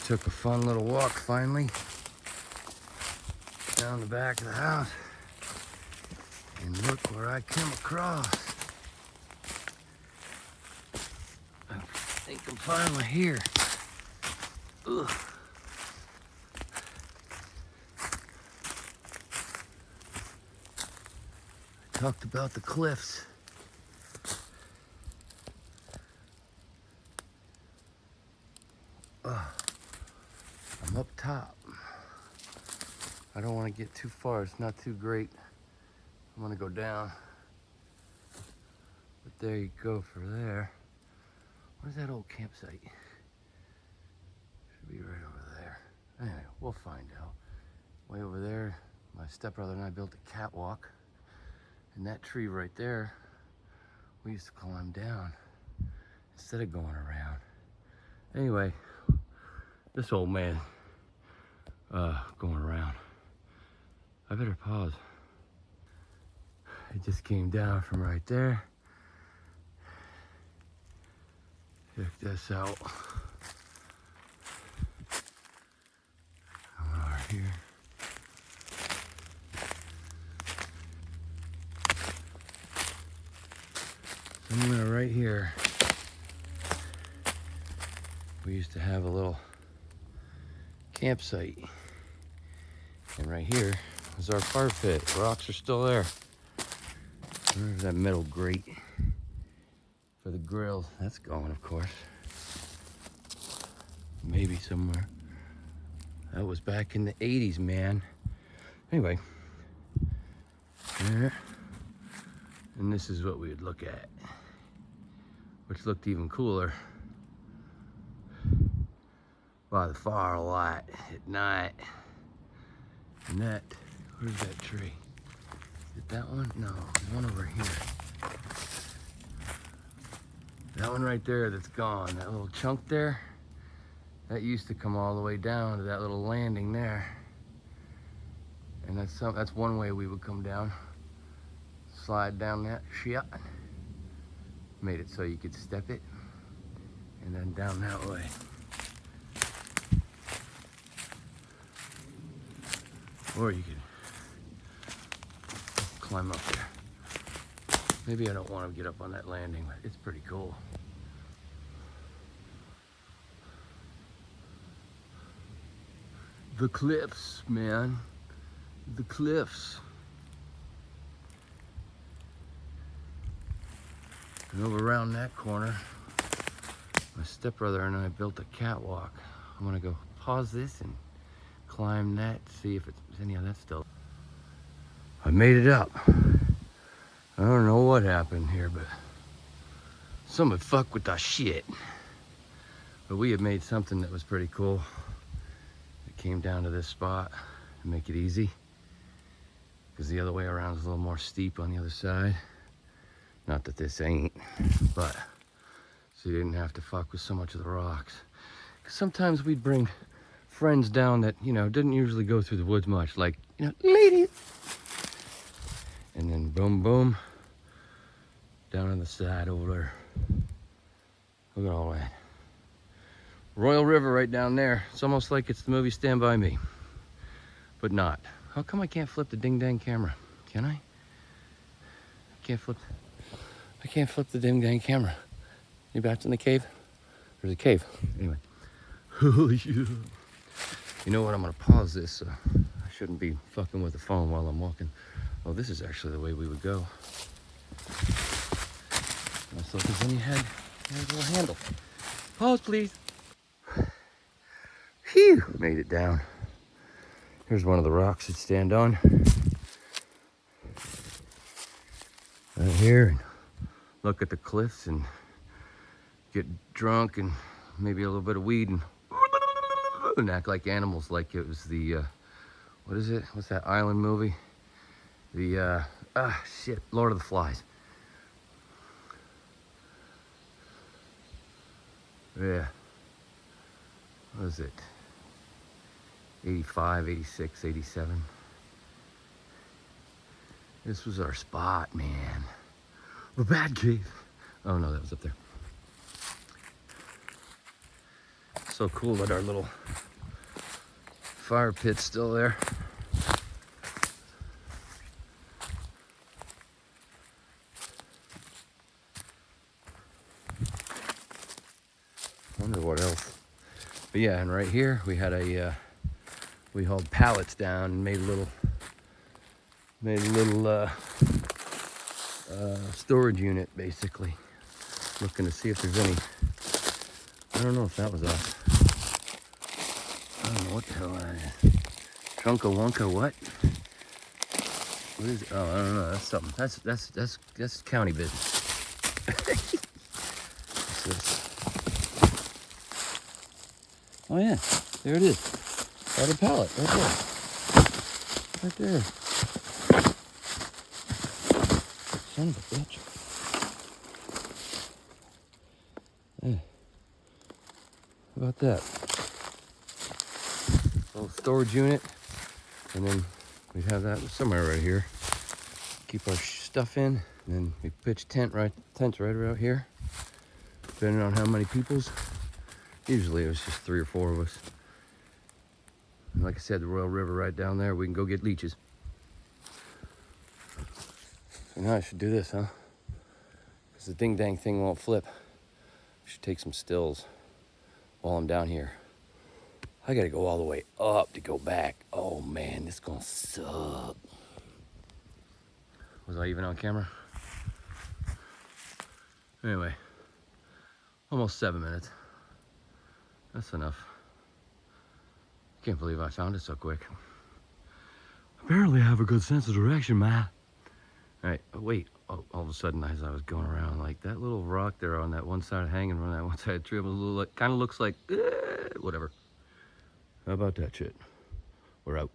Took a fun little walk finally down the back of the house, and look where I came across. I think I'm finally here. Ugh. I talked about the cliffs. I'm up top. I don't want to get too far. It's not too great. I want to go down. But there you go for there. Where's that old campsite? Should be right over there. Anyway, we'll find out. Way over there, my stepbrother and I built a catwalk. And that tree right there, we used to climb down instead of going around. Anyway, this old man going around. I better pause. It just came down from right there. Check this out. Come over here. Somewhere right here, we used to have a little campsite. And right here was our fire pit. Rocks are still there. There's that metal grate for the grills. That's gone, of course. Maybe somewhere. That was back in the 80s, man. Anyway. There. And this is what we would look at. Which looked even cooler. By the firelight at night. And that, where's that tree? Is it that one? No, there's one over here. That one right there that's gone. That little chunk there, that used to come all the way down to that little landing there. And that's one way we would come down. Slide down that shit. Made it so you could step it. And then down that way. Or you could climb up there. Maybe I don't want to get up on that landing, but it's pretty cool. The cliffs, man. The cliffs. And over around that corner, my stepbrother and I built a catwalk. I'm gonna go pause this and climb that, see if it's any of that still. I made it up. I don't know what happened here, but someone fucked with our shit. But we had made something that was pretty cool. It came down to this spot to make it easy, because the other way around is a little more steep on the other side. Not that this ain't, but so you didn't have to fuck with so much of the rocks. Because sometimes we'd bring friends down that, you know, didn't usually go through the woods much, like, you know, ladies. And then boom, boom, down on the side over there. Look at all that. Royal River right down there. It's almost like it's the movie Stand By Me, but not. How come I can't flip the ding dang camera? Can I? I can't flip the ding dang camera. You bats in the cave? There's a cave. Anyway. Oh, yeah. You know what? I'm gonna pause this. I shouldn't be fucking with the phone while I'm walking. Oh, this is actually the way we would go. I thought there's any head. There's a little handle. Pause, please. Phew! Made it down. Here's one of the rocks that stand on. Right here. And look at the cliffs and get drunk and maybe a little bit of weed and act like animals, like it was the what is it? What's that island movie? The Lord of the Flies. Yeah. What is it? 85, 86, 87. This was our spot, man. The Bat Cave. Oh no, that was up there. So cool that our little fire pit's still there. Wonder what else. But yeah, and right here we had a we hauled pallets down and made a little storage unit, basically. Looking to see if there's any. I don't know if that was us. I don't know what the hell that is. Trunka Wonka what? What is it? Oh, I don't know. That's something. That's county business. What's this? Oh yeah, there it is. Got a pallet right there. Right there. Son of a bitch. Hey. How about that? Little storage unit. And then we have that somewhere right here. Keep our stuff in. And then we pitch tents right around here. Depending on how many people's. Usually it was just 3 or 4 of us. And like I said, the Royal River right down there, we can go get leeches. So now I should do this, huh? Because the ding dang thing won't flip. I should take some stills while I'm down here. I gotta go all the way up to go back. Oh man, this is gonna suck. Was I even on camera? Anyway, almost 7 minutes. That's enough. Can't believe I found it so quick. Apparently I have a good sense of direction, man. All right, wait. All of a sudden, as I was going around, like that little rock there on that one side hanging on that one side of the tree, was a little, kind of looks like, whatever. How about that shit? We're out.